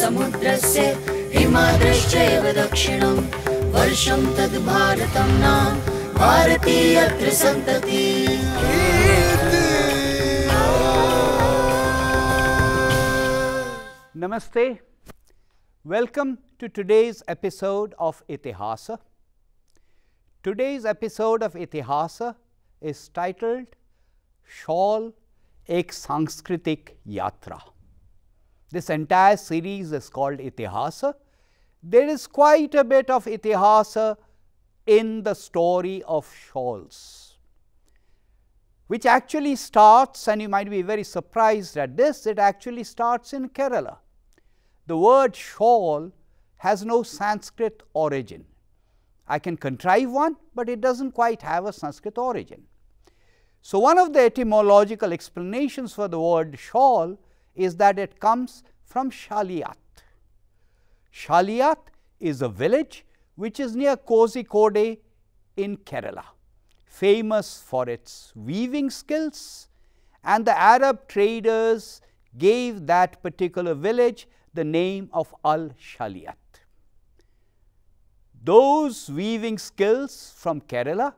समुद्रस्य हिमाद्रश्चैव दक्षिणं वर्षं तद् भारतं नाम भारतीयत्र सन्तति। Namaste. Welcome to today's episode of Itihasa. Today's episode of Itihasa is titled Shawl Ek Sanskritik Yatra. This entire series is called Itihasa. There is quite a bit of Itihasa in the story of shawls, which actually starts, and you might be very surprised at this, it actually starts in Kerala. The word shawl has no Sanskrit origin. I can contrive one, but it does not quite have a Sanskrit origin. So, one of the etymological explanations for the word shawl is that it comes from Shaliyat. Shaliyat is a village which is near Kozhikode in Kerala, famous for its weaving skills, and the Arab traders gave that particular village the name of Al-Shaliyat. Those weaving skills from Kerala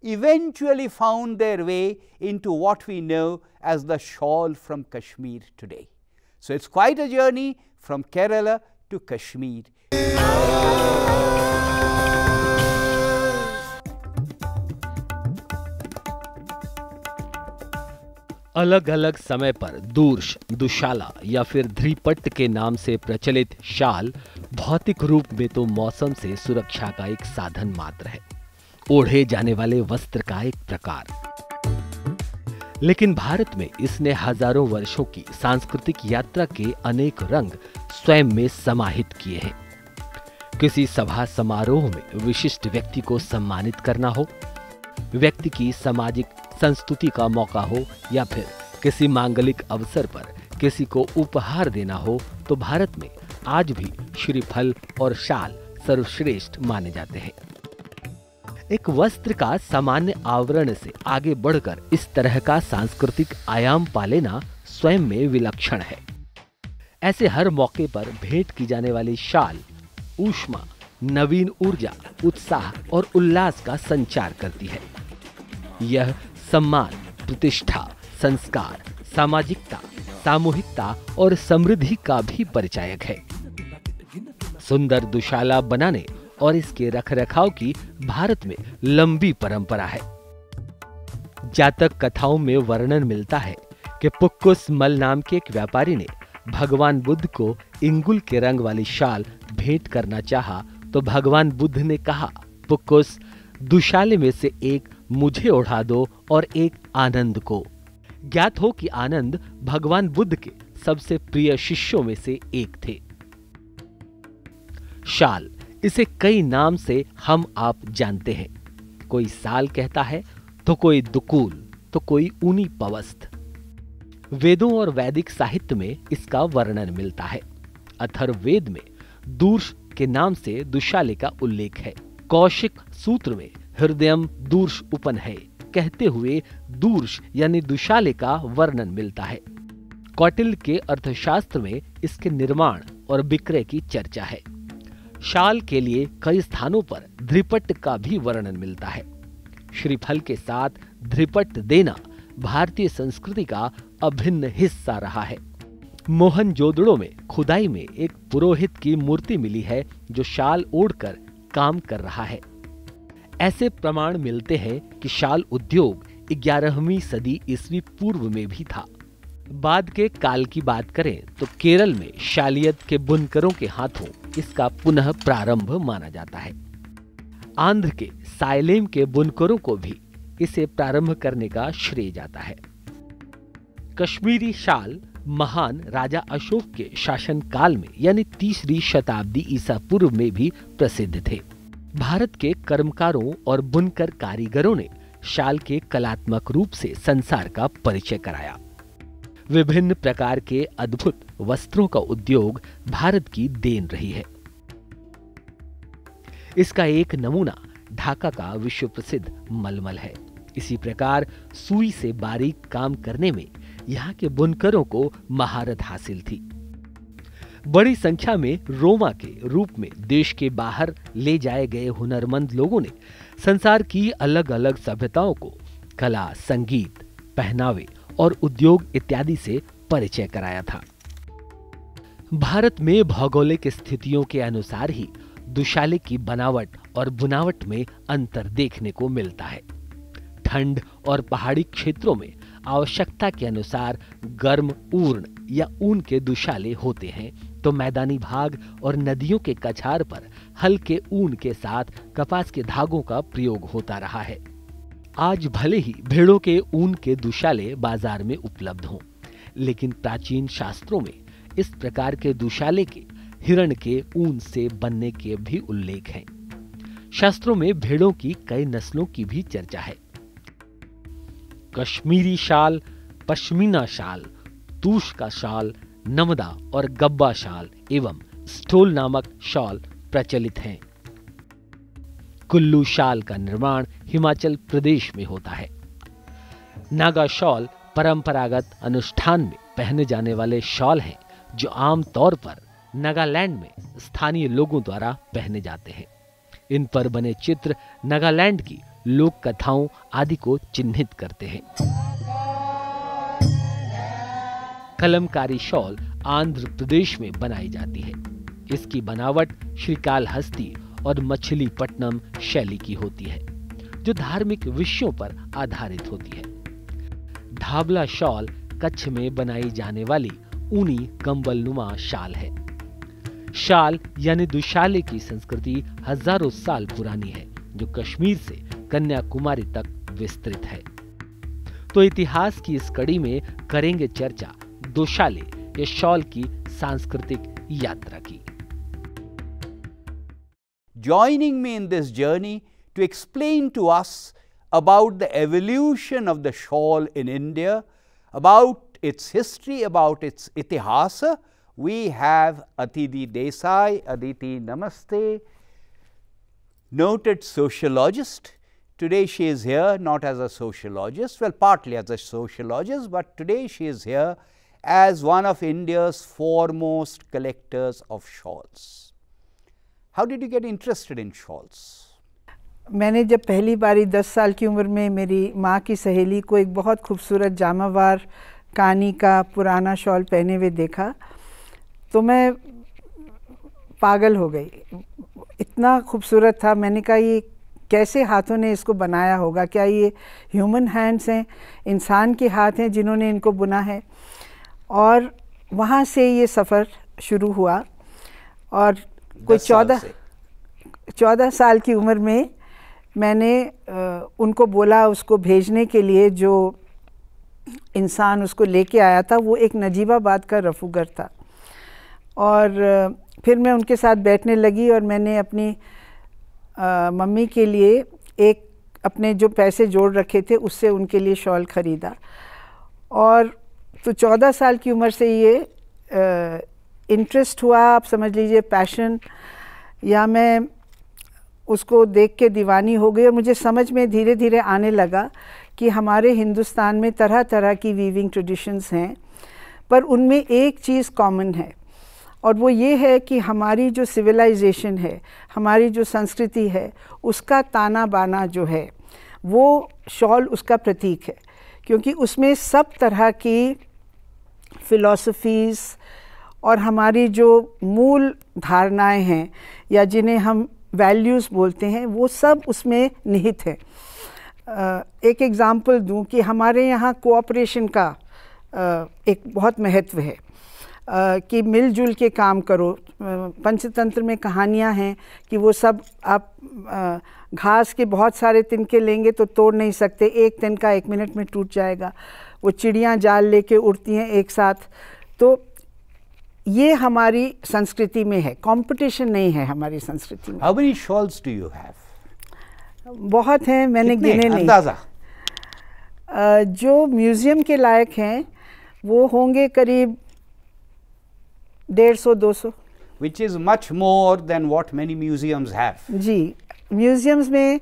eventually found their way into what we know as the shawl from Kashmir today. So, it is quite a journey from Kerala to Kashmir. अलग अलग समय पर दूर्श, दुशाला या फिर ध्रिपट्ट के नाम से प्रचलित शाल भौतिक रूप में तो मौसम से सुरक्षा का एक साधन मात्र है, ओढ़े जाने वाले वस्त्र का एक प्रकार। लेकिन भारत में इसने हजारों वर्षों की सांस्कृतिक यात्रा के अनेक रंग स्वयं में समाहित किए हैं। किसी सभा समारोह में विशिष्ट व्यक्ति को सम्मानित करना हो, व्यक्ति की सामाजिक संस्तुति का मौका हो, या फिर किसी मांगलिक अवसर पर किसी को उपहार देना हो, तो भारत में आज भी श्रीफल और शाल सर्वश्रेष्ठ माने जाते हैं। एक वस्त्र का सामान्य आवरण से आगे बढ़कर इस तरह का सांस्कृतिक आयाम पा लेना स्वयं में विलक्षण है। ऐसे हर मौके पर भेंट की जाने वाली शाल ऊष्मा, नवीन ऊर्जा, उत्साह और उल्लास का संचार करती है। यह सम्मान, प्रतिष्ठा, संस्कार, सामाजिकता, सामूहिकता और समृद्धि का भी परिचायक है। सुंदर दुशाला बनाने और इसके रखरखाव की भारत में लंबी परंपरा है। जातक कथाओं में वर्णन मिलता है कि पुक्कुस मल नाम के एक व्यापारी ने भगवान बुद्ध को इंगुल के रंग वाली शाल भेंट करना चाहा, तो भगवान बुद्ध ने कहा, पुक्कुस, दुशाले में से एक मुझे ओढ़ा दो और एक आनंद को। ज्ञात हो कि आनंद भगवान बुद्ध के सबसे प्रिय शिष्यों में से एक थे। शाल, इसे कई नाम से हम आप जानते हैं। कोई साल कहता है, तो कोई दुकूल, तो कोई ऊनी पवस्थ। वेदों और वैदिक साहित्य में इसका वर्णन मिलता है। अथर्ववेद में दूर्श के नाम से दुशाले का उल्लेख है। कौशिक सूत्र में हृदयम दूर्श उपन है कहते हुए दूर्श यानी दुशाले का वर्णन मिलता है। कौटिल्य के अर्थशास्त्र में इसके निर्माण और विक्रय की चर्चा है। शाल के लिए कई स्थानों पर ध्रिपट्ट का भी वर्णन मिलता है। श्रीफल के साथ ध्रिपट्ट देना भारतीय संस्कृति का अभिन्न हिस्सा रहा है। मोहनजोदड़ो में खुदाई में एक पुरोहित की मूर्ति मिली है जो शाल ओढ़कर काम कर रहा है। ऐसे प्रमाण मिलते हैं कि शाल उद्योग 11वीं सदी ईस्वी पूर्व में भी था। बाद के काल की बात करें तो केरल में शालियत के बुनकरों के हाथों इसका पुनः प्रारंभ माना जाता है। आंध्र के सायलेम के बुनकरों को भी इसे प्रारंभ करने का श्रेय जाता है। कश्मीरी शाल महान राजा अशोक के शासनकाल में यानी 3री शताब्दी ईसा पूर्व में भी प्रसिद्ध थे। भारत के कर्मकारों और बुनकर कारीगरों ने शाल के कलात्मक रूप से संसार का परिचय कराया। विभिन्न प्रकार के अद्भुत वस्त्रों का उद्योग भारत की देन रही है। इसका एक नमूना ढाका का विश्व प्रसिद्ध मलमल है। इसी प्रकार सुई से बारीक काम करने में यहाँ के बुनकरों को महारत हासिल थी। बड़ी संख्या में रोमा के रूप में देश के बाहर ले जाए गए हुनरमंद लोगों ने संसार की अलग अलग सभ्यताओं को कला, संगीत, पहनावे और उद्योग इत्यादि से परिचय कराया था। भारत में भौगोलिक स्थितियों के अनुसार ही दुशाले की बनावट और बुनावट में अंतर देखने को मिलता है। ठंड और पहाड़ी क्षेत्रों में आवश्यकता के अनुसार गर्म ऊर्ण या ऊन के दुशाले होते हैं, तो मैदानी भाग और नदियों के कछार पर हल्के ऊन के साथ कपास के धागों का प्रयोग होता रहा है। आज भले ही भेड़ों के ऊन के दुशाले बाजार में उपलब्ध हों, लेकिन प्राचीन शास्त्रों में इस प्रकार के दुशाले के हिरण के ऊन से बनने के भी उल्लेख हैं। शास्त्रों में भेड़ों की कई नस्लों की भी चर्चा है। कश्मीरी शाल, पश्मीना शाल, तूश का शाल, नमदा और गब्बा शाल एवं स्टोल नामक शॉल प्रचलित हैं। कुल्लू शाल का निर्माण हिमाचल प्रदेश में होता है। नागा शॉल परंपरागत अनुष्ठान में पहने जाने वाले शॉल हैं, जो आम तौर पर नागालैंड में स्थानीय लोगों द्वारा पहने जाते हैं। इन पर बने चित्र नागालैंड की लोक कथाओं आदि को चिन्हित करते हैं। कलमकारी शॉल आंध्र प्रदेश में बनाई जाती है। इसकी बनावट श्रीकालहस्ती और मछलीपट्टनम शैली की होती है, जो धार्मिक विषयों पर आधारित होती है। धाबला शॉल कच्छ में बनाई जाने वाली ऊनी कंबलनुमा शाल है। शाल यानी दुशाले की संस्कृति हजारों साल पुरानी है, जो कश्मीर से कन्याकुमारी तक विस्तृत है। तो इतिहास की इस कड़ी में करेंगे चर्चा दुशाले या शॉल की सांस्कृतिक यात्रा की। Joining me in this journey to explain to us about the evolution of the shawl in India, about its history, about its itihasa, we have Aditi Desai. Aditi, namaste. Noted sociologist. Today she is here not as a sociologist, well, partly as a sociologist, but today she is here as one of India's foremost collectors of shawls. How did you get interested in shawls? मैंने जब पहली बारी 10 साल की उम्र में मेरी माँ की सहेली को एक बहुत खूबसूरत जामावार कानी का पुराना शॉल पहने हुए देखा, तो मैं पागल हो गई। इतना खूबसूरत था। मैंने कहा ये कैसे हाथों ने इसको बनाया होगा, क्या ये ह्यूमन हैंड्स हैं, इंसान के हाथ हैं जिन्होंने इनको बुना है। और वहाँ से ये सफ़र शुरू हुआ और कोई 14 साल की उम्र में मैंने उनको बोला उसको भेजने के लिए। जो इंसान उसको लेके आया था वो एक नजीबाबाद का रफूगर था। और फिर मैं उनके साथ बैठने लगी और मैंने अपनी मम्मी के लिए एक अपने जो पैसे जोड़ रखे थे उससे उनके लिए शॉल ख़रीदा। और तो 14 साल की उम्र से ये इंटरेस्ट हुआ, आप समझ लीजिए पैशन, या मैं उसको देख के दीवानी हो गई। और मुझे समझ में धीरे धीरे आने लगा कि हमारे हिंदुस्तान में तरह तरह की वीविंग ट्रेडिशंस हैं, पर उनमें एक चीज़ कॉमन है, और वो ये है कि हमारी जो सिविलाइजेशन है, हमारी जो संस्कृति है, उसका ताना बाना जो है वो शॉल उसका प्रतीक है। क्योंकि उसमें सब तरह की फ़िलॉसफीज़ और हमारी जो मूल धारणाएं हैं या जिन्हें हम वैल्यूज़ बोलते हैं, वो सब उसमें निहित है। एक एग्ज़ाम्पल दूं कि हमारे यहाँ कोऑपरेशन का एक बहुत महत्व है कि मिलजुल के काम करो। पंचतंत्र में कहानियाँ हैं कि वो सब आप घास के बहुत सारे तिनके लेंगे तो तोड़ नहीं सकते, एक तिनका 1 मिनट में टूट जाएगा। वो चिड़ियाँ जाल लेके उड़ती हैं एक साथ। तो ये हमारी संस्कृति में है, कंपटीशन नहीं है हमारी संस्कृति में। How many shawls do you have? बहुत हैं, मैंने गिने नहीं। अंदाज़ा जो म्यूज़ियम के लायक हैं वो होंगे करीब 150-200। Which is much more than what many museums have. जी, म्यूज़ियम्स में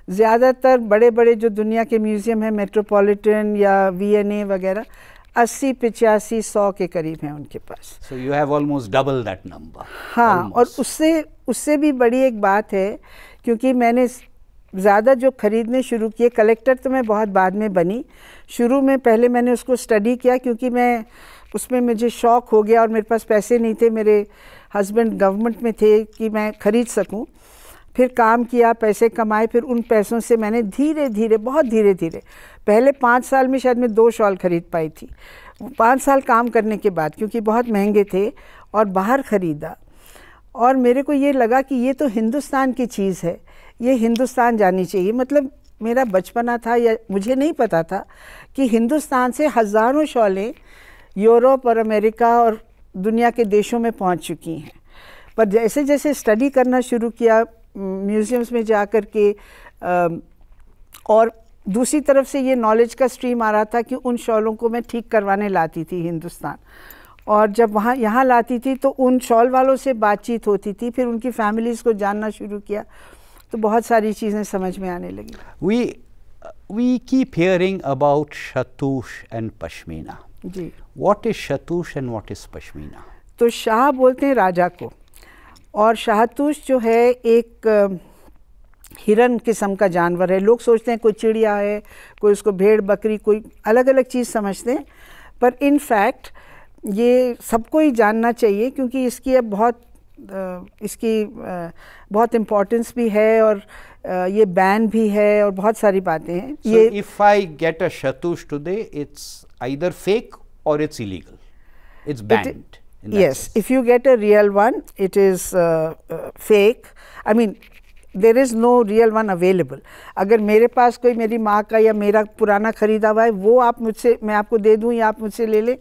ज़्यादातर बड़े बड़े जो दुनिया के म्यूज़ियम हैं, मेट्रोपॉलिटन या VNA वगैरह, 80-85-100 के करीब हैं उनके पास। So you have almost double that number. हाँ, Almost. और उससे भी बड़ी एक बात है, क्योंकि मैंने ज़्यादा जो ख़रीदने शुरू किए, कलेक्टर तो मैं बहुत बाद में बनी, शुरू में पहले मैंने उसको स्टडी किया, क्योंकि मैं उसमें मुझे शौक़ हो गया और मेरे पास पैसे नहीं थे, मेरे हस्बैंड गवर्नमेंट में थे कि मैं ख़रीद सकूं। फिर काम किया, पैसे कमाए, फिर उन पैसों से मैंने धीरे धीरे, बहुत धीरे धीरे, पहले 5 साल में शायद मैं 2 शॉल ख़रीद पाई थी। 5 साल काम करने के बाद, क्योंकि बहुत महंगे थे, और बाहर ख़रीदा, और मेरे को ये लगा कि ये तो हिंदुस्तान की चीज़ है, ये हिंदुस्तान जानी चाहिए। मतलब मेरा बचपना था, या मुझे नहीं पता था कि हिंदुस्तान से हज़ारों शॉलें यूरोप और अमेरिका और दुनिया के देशों में पहुंच चुकी हैं। पर जैसे जैसे स्टडी करना शुरू किया, म्यूज़ियम्स में जा कर के, और दूसरी तरफ से ये नॉलेज का स्ट्रीम आ रहा था कि उन शॉलों को मैं ठीक करवाने लाती थी हिंदुस्तान, और जब यहाँ लाती थी तो उन शॉल वालों से बातचीत होती थी, फिर उनकी फैमिलीज़ को जानना शुरू किया, तो बहुत सारी चीज़ें समझ में आने लगी। We keep hearing about Shatoosh and Pashmina. Ji, What is Shatoosh and what is Pashmina? तो शाह बोलते हैं राजा को, और शाहतूश जो है एक हिरन किस्म का जानवर है। लोग सोचते हैं कोई चिड़िया है, कोई उसको भेड़ बकरी, कोई अलग अलग चीज़ समझते हैं, पर इन फैक्ट ये सबको ही जानना चाहिए, क्योंकि इसकी अब बहुत इम्पोर्टेंस भी है, और ये बैन भी है, और बहुत सारी बातें हैं। So ये if I get a Shatoosh today, it's either fake or it's illegal. It's banned. Yes, if you get a real one, it is fake. I mean, there is no real one available. अगर मेरे पास कोई मेरी माँ का या मेरा पुराना खरीदा हुआ है, वो आप मुझसे, मैं आपको दे दूँ या आप मुझसे ले लें,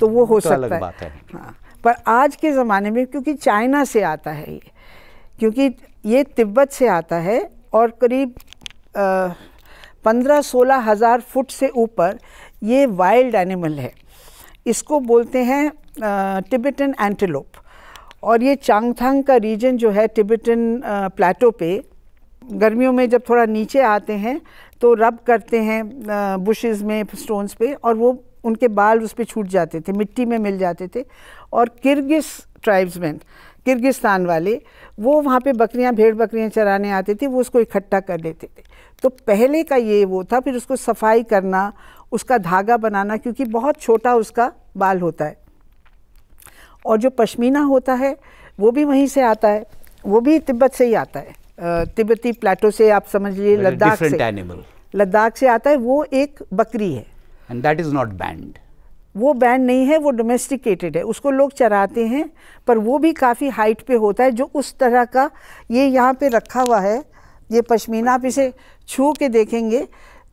तो वो हो सकता है। अलग बात है। हाँ, पर आज के ज़माने में, क्योंकि चाइना से आता है ये, क्योंकि ये तिब्बत से आता है, और करीब 15-16 हज़ार फुट से ऊपर ये वाइल्ड एनिमल है। इसको बोलते हैं टिबेटन एंटीलोप, और ये चांगथांग का रीजन जो है टिबेटन प्लेटो पे, गर्मियों में जब थोड़ा नीचे आते हैं तो रब करते हैं बुशेस में, स्टोन्स पे, और वो उनके बाल उस पर छूट जाते थे, मिट्टी में मिल जाते थे। और किर्गिस ट्राइब्समैन, किर्गिस्तान वाले, वो वहाँ पे बकरियाँ, भेड़ बकरियाँ चराने आते थे, वो उसको इकट्ठा कर लेते थे। तो पहले का ये वो था, फिर उसको सफाई करना, उसका धागा बनाना, क्योंकि बहुत छोटा उसका बाल होता है। और जो पश्मीना होता है वो भी वहीं से आता है, वो भी तिब्बत से ही आता है, तिब्बती प्लेटो से, आप समझ लीजिए लद्दाख से, लद्दाख से आता है। वो एक बकरी है, and that is not banned. वो बैन नहीं है, वो डोमेस्टिकेटेड है, उसको लोग चराते हैं, पर वो भी काफ़ी हाइट पे होता है, जो उस तरह का ये यहाँ पे रखा हुआ है, ये पश्मीना। आप इसे छू के देखेंगे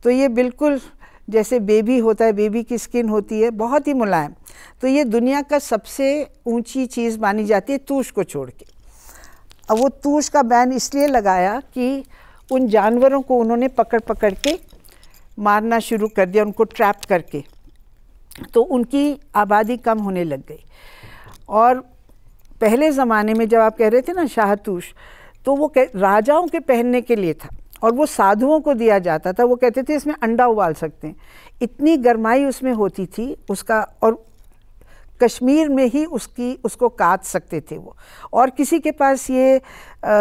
तो ये बिल्कुल जैसे बेबी होता है, बेबी की स्किन होती है, बहुत ही मुलायम। तो ये दुनिया का सबसे ऊंची चीज़ मानी जाती है, तूश को छोड़ के। अब वो तूश का बैन इसलिए लगाया कि उन जानवरों को उन्होंने पकड़ पकड़ के मारना शुरू कर दिया, उनको ट्रैप करके, तो उनकी आबादी कम होने लग गई। और पहले ज़माने में जब आप कह रहे थे ना शाहतूश, तो वो राजाओं के पहनने के लिए था, और वो साधुओं को दिया जाता था। वो कहते थे इसमें अंडा उबाल सकते हैं, इतनी गर्माई उसमें होती थी उसका, और कश्मीर में ही उसको काट सकते थे वो, और किसी के पास ये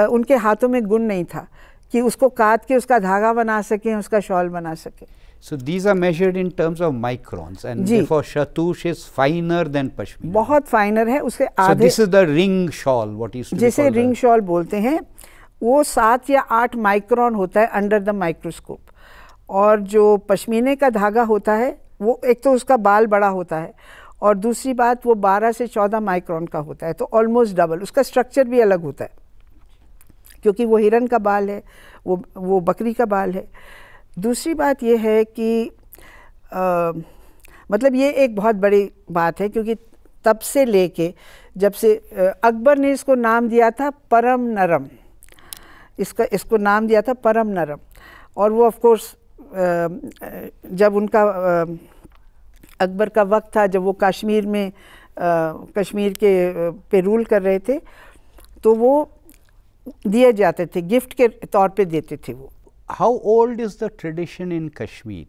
उनके हाथों में गुण नहीं था कि उसको काट के उसका धागा बना सकें, उसका शॉल बना सकें। So these are measured in terms of microns, and therefore Shatoosh is finer than Pashmina. बहुत फाइनर है, उसके आधे। So this is the ring shawl, what used to be called, जिसे रिंग शॉल बोलते हैं, वो 7 या 8 माइक्रोन होता है अंडर द माइक्रोस्कोप। और जो पश्मीने का धागा होता है, वो एक तो उसका बाल बड़ा होता है, और दूसरी बात वो 12 से 14 माइक्रोन का होता है, तो ऑलमोस्ट डबल। उसका स्ट्रक्चर भी अलग होता है, क्योंकि वो हिरन का बाल है, वो बकरी का बाल है। दूसरी बात ये है कि मतलब ये एक बहुत बड़ी बात है, क्योंकि तब से लेके जब से अकबर ने इसको नाम दिया था परम नरम, इसको नाम दिया था परम नरम। और वो ऑफ कोर्स जब उनका अकबर का वक्त था, जब वो कश्मीर में कश्मीर के पे रूल कर रहे थे, तो वो दिए जाते थे, गिफ्ट के तौर पे देते थे वो। How old is the tradition in Kashmir?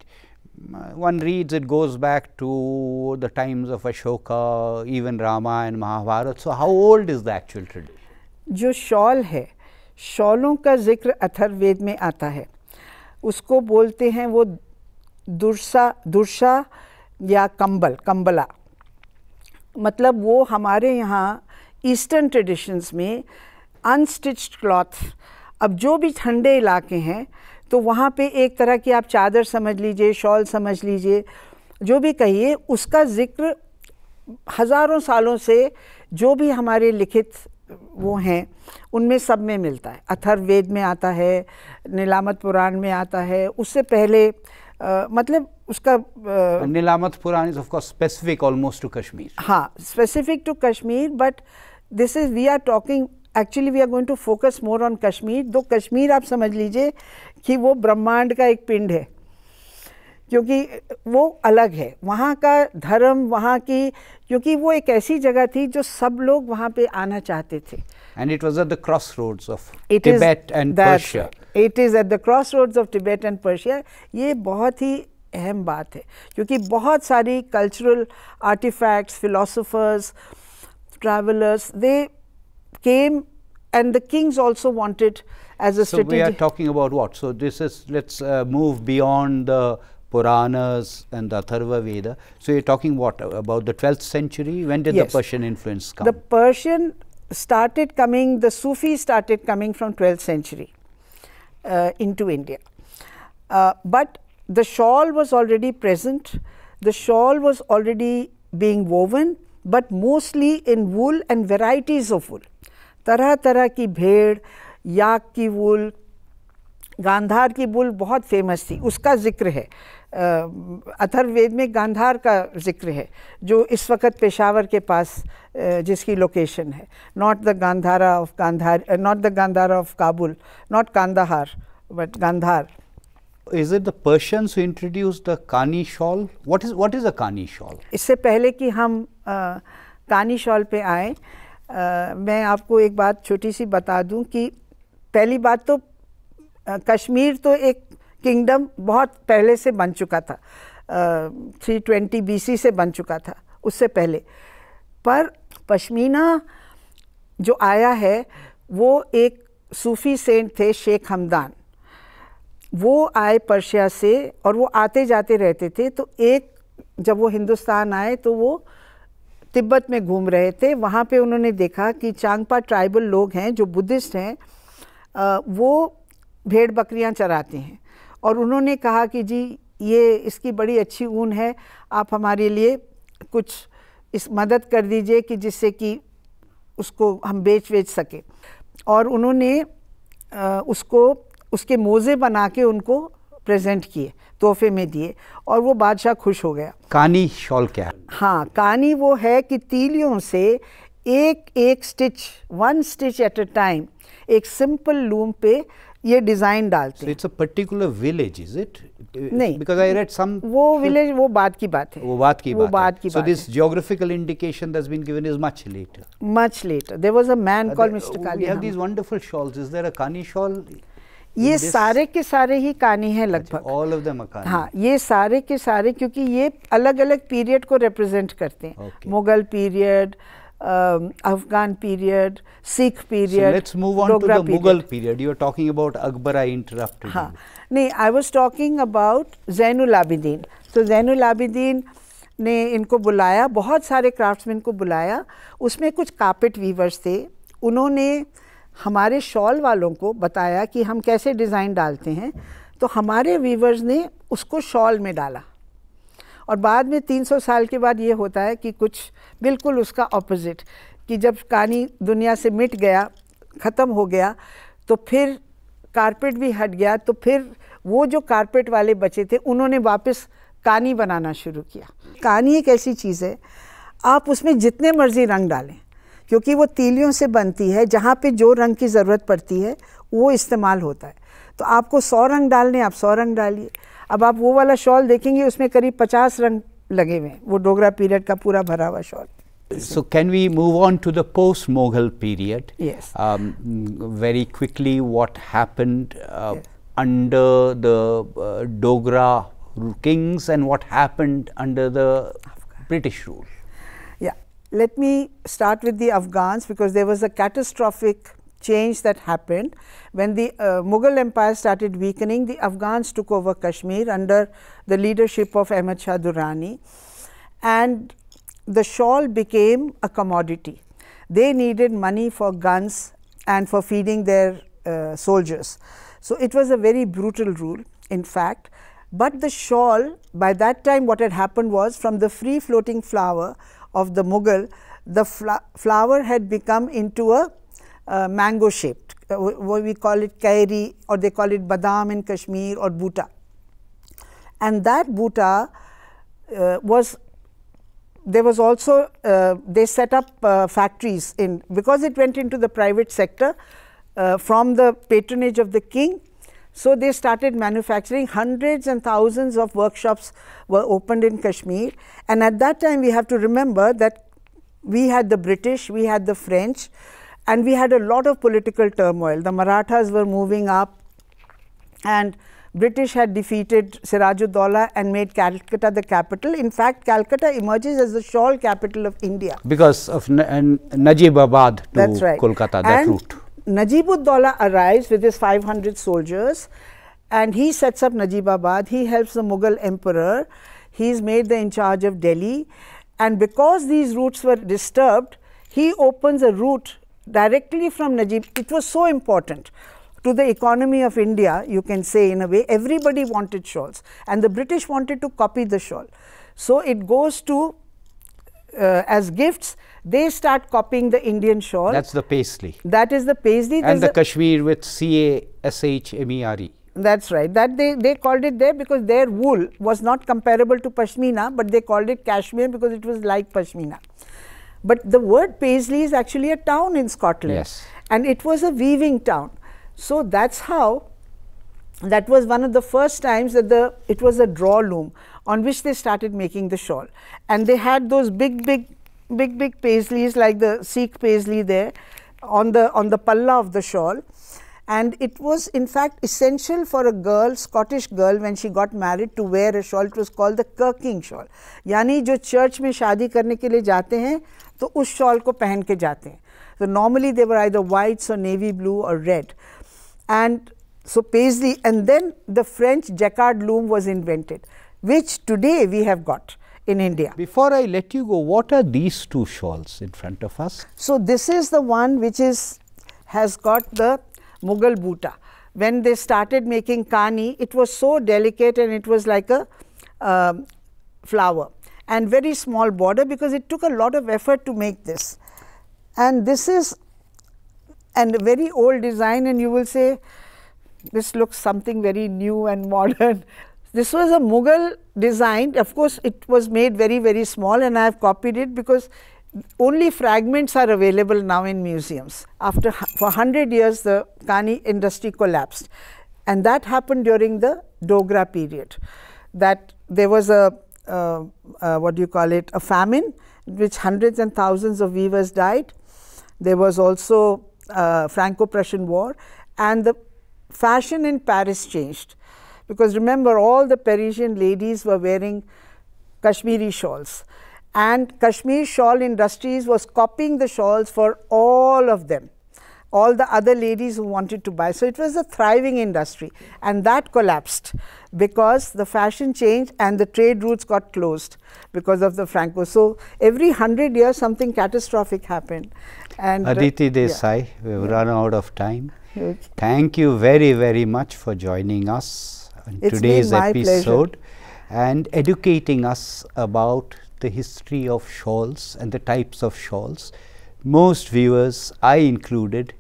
one reads it goes back to the times of Ashoka, even Rama and Mahabharata. So how old is the actual tradition? जो शॉल है, शॉलों का जिक्र अथर्ववेद में आता है, उसको बोलते हैं वो दुर्सा या कंबला। मतलब वो हमारे यहाँ ईस्टर्न ट्रेडिशंस में अनस्टिच्ड क्लॉथ। अब जो भी ठंडे इलाके हैं तो वहाँ पे एक तरह की आप चादर समझ लीजिए, शॉल समझ लीजिए, जो भी कहिए, उसका जिक्र हज़ारों सालों से जो भी हमारे लिखित वो हैं उनमें सब में मिलता है। अथर्ववेद में आता है, नीलामत पुराण में आता है, उससे पहले मतलब उसका Nilamat Purana is of course specific almost to Kashmir. हाँ, specific to Kashmir, but this is we are talking actually we are going to focus more on Kashmir. तो कश्मीर आप समझ लीजिए कि वो ब्रह्मांड का एक पिंड है, क्योंकि वो अलग है, वहाँ का धर्म, वहाँ की, क्योंकि वो एक ऐसी जगह थी जो सब लोग वहाँ पे आना चाहते थे। And it was at the crossroads of Tibet and Persia. It is at the crossroads of Tibet and Persia. ये बहुत ही अहम बात है, क्योंकि बहुत सारी cultural artifacts, philosophers, travellers, they came, and the kings also wanted as a strategic. So we are talking about what? So this is, let's move beyond the Puranas and the Atharva Veda. So you're talking what about the 12th century? When did the Persian influence come? The Persian started coming, the Sufis started coming from 12th century into India. But the shawl was already present. The shawl was already being woven, but mostly in wool and varieties of wool. तरह तरह की भेड़, याक की वूल, गांधार की वूल बहुत famous थी, उसका जिक्र है। अथर्ववेद में गांधार का जिक्र है, जो इस वक्त पेशावर के पास जिसकी लोकेशन है। Not the Gandhara of Gandhar, not the Gandhara of Kabul, not Kandahar, but Gandhar. Is it the Persians who introduced the Kani shawl? What is a Kani shawl? इससे पहले कि हम कानी शॉल पे आए, मैं आपको एक बात छोटी सी बता दूं कि पहली बात तो कश्मीर तो एक किंगडम बहुत पहले से बन चुका था, 320 BC से बन चुका था, उससे पहले। पर पश्मीना जो आया है वो एक सूफ़ी सेंट थे, शेख हमदान, वो आए पर्शिया से और वो आते जाते रहते थे। तो एक जब वो हिंदुस्तान आए तो वो तिब्बत में घूम रहे थे, वहाँ पे उन्होंने देखा कि चांगपा ट्राइबल लोग हैं जो बुद्धिस्ट हैं, वो भेड़ बकरियाँ चराते हैं, और उन्होंने कहा कि जी ये इसकी बड़ी अच्छी ऊन है, आप हमारे लिए कुछ इस मदद कर दीजिए कि जिससे कि उसको हम बेच सकें। और उन्होंने उसको उसके मोज़े बना के उनको प्रेजेंट किए, तोहफे में दिए, और वो बादशाह खुश हो गया। कानी शॉल क्या है? हाँ, कानी वो है कि तीलियों से एक एक stitch, 1 stitch at a time, एक सिंपल लूम पे ये डिज़ाइन डालते हैं। It's a particular village, is it? नहीं, बिकॉज़ आई रेड सम वो विलेज, वो बात की बात है, वो बात की बात है। So this geographical indication that's been given is much later. Much later there was a man called mister Kani. We have these wonderful shawls. Is there a Kani shawl? ये सारे के सारे ही कानी हैं लगभग। ऑल ऑफ देम आर कानी। हाँ, ये सारे के सारे, क्योंकि ये अलग अलग पीरियड को रिप्रेजेंट करते हैं। Mughal period, Afghan period, Sikh period. So let's move on to the Mughal period. You are talking about Akbar. I interrupted. हाँ, नहीं, I was talking about Zainul Abidin. तो ज़ैनुल आबिदीन ने इनको बुलाया, बहुत सारे क्राफ्ट्समैन को बुलाया, उसमें कुछ कार्पेट वीवर्स थे। उन्होंने हमारे शॉल वालों को बताया कि हम कैसे डिज़ाइन डालते हैं, तो हमारे वीवर्स ने उसको शॉल में डाला। और बाद में 300 साल के बाद ये होता है कि कुछ बिल्कुल उसका ऑपोजिट, कि जब कानी दुनिया से मिट गया, ख़त्म हो गया, तो फिर कारपेट भी हट गया, तो फिर वो जो कारपेट वाले बचे थे उन्होंने वापस कानी बनाना शुरू किया। कानी एक ऐसी चीज़ है, आप उसमें जितने मर्ज़ी रंग डालें, क्योंकि वो तीलियों से बनती है, जहाँ पे जो रंग की ज़रूरत पड़ती है वो इस्तेमाल होता है। तो आपको 100 रंग डालने, आप 100 रंग डालिए। अब आप वो वाला शॉल देखेंगे, उसमें करीब 50 रंग लगे हुए हैं, वो डोगरा पीरियड का पूरा भरा हुआ shawl. So can we move on to the post-Mughal period? Yes. Very quickly, what happened under the Dogra kings and what happened under the British rule. Yeah, let me start with the Afghans, because there was a catastrophic change that happened. When the Mughal Empire started weakening, the Afghans took over Kashmir under the leadership of Ahmad Shah Durrani, and the shawl became a commodity. They needed money for guns and for feeding their soldiers. So, it was a very brutal rule, in fact. But the shawl, by that time what had happened was, from the free floating flower of the Mughal, the flower had become into a mango shaped, what we call it kairi, or they call it badam in Kashmir, or bhuta. And that bhuta there was also, they set up factories in, because it went into the private sector from the patronage of the king. So, they started manufacturing. Hundreds and thousands of workshops were opened in Kashmir, and at that time we have to remember that we had the British, we had the French, and we had a lot of political turmoil. The Marathas were moving up, and British had defeated Siraj-ud-Daulah and made Calcutta the capital. In fact, Calcutta emerges as the shawl capital of India. Because of Najibabad to That's right. Kolkata, that route. Najib-ud-Daulah arrives with his 500 soldiers, and he sets up Najibabad. He helps the Mughal emperor. He is made in charge of Delhi, and because these routes were disturbed, he opens a route directly from Najib. It was so important to the economy of India, you can say, in a way. Everybody wanted shawls, and the British wanted to copy the shawl. So, it goes to as gifts. They start copying the Indian shawl. That's the Paisley. That is the Paisley. And the Kashmir with Kashmere. That's right. That they called it there because their wool was not comparable to Pashmina, but they called it Kashmir because it was like Pashmina. But the word Paisley is actually a town in Scotland. Yes. And it was a weaving town. So, that's how, that was one of the first times that it was a draw loom on which they started making the shawl. And they had those big paisleys like the Sikh paisley there on the palla of the shawl. And it was in fact essential for a girl, Scottish girl, when she got married to wear a shawl. It was called the Kirking shawl. यानी जो church में शादी करने के लिए जाते हैं तो उस shawl को पहन के जाते हैं. So normally they were either whites or navy blue or red. And so paisley, and then the French jacquard loom was invented, which today we have got in India. Before I let you go, what are these two shawls in front of us? So this is the one which has got the Mughal bhuta. When they started making kani, it was so delicate and it was like a flower and very small border, because it took a lot of effort to make this. And this is a very old design, and you will say this looks something very new and modern. This was a Mughal design. Of course, it was made very small, and I have copied it because only fragments are available now in museums. For 100 years, the kani industry collapsed, and that happened during the Dogra period. That there was a famine, in which hundreds and thousands of weavers died. There was also Franco-Prussian War, and the fashion in Paris changed, because remember, all the Parisian ladies were wearing Kashmiri shawls, and Kashmir shawl industries was copying the shawls for all of them, all the other ladies who wanted to buy. So it was a thriving industry, and that collapsed because the fashion changed and the trade routes got closed because of the Franco. So every 100 years something catastrophic happened. And Aditi Desai, we've run out of time. Thank you very much for joining us on today's episode and educating us about the history of shawls and the types of shawls. Most viewers, I included,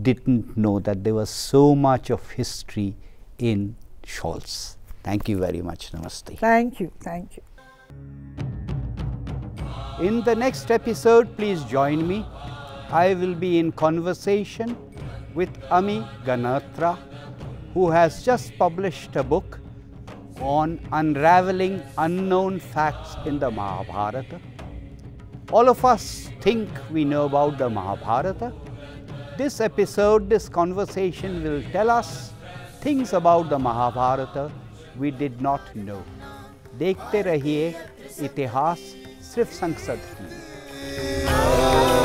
didn't know that there was so much of history in shawls. Thank you very much. Namaste. Thank you. Thank you. In the next episode, please join me. I will be in conversation with Ami Ganatra, who has just published a book on unraveling unknown facts in the Mahabharata. All of us think we know about the Mahabharata. This episode, this conversation will tell us things about the Mahabharata we did not know. देखते रहिए इतिहास सिर्फ संसद की।